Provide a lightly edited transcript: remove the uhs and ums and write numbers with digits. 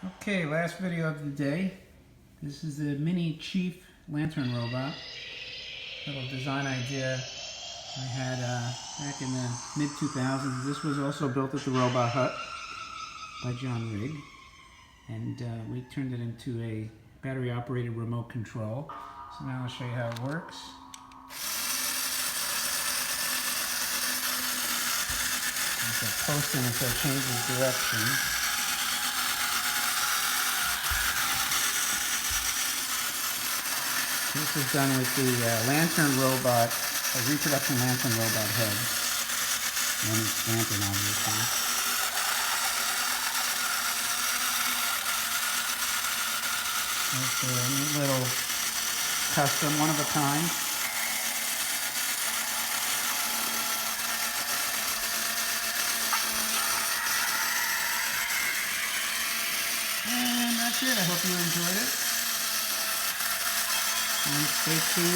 Okay, last video of the day. This is the mini Chief lantern robot. Little design idea I had back in the mid-2000s. This was also built at the robothut by John Rigg. And we turned it into a battery-operated remote control. So now I'll show you how it works. There's a post in it so it changes direction. This is done with the lantern robot, a reproduction lantern robot head. And it's lantern, obviously. It's a neat little custom, one of a kind. And that's it. I hope you enjoyed it. And stay tuned.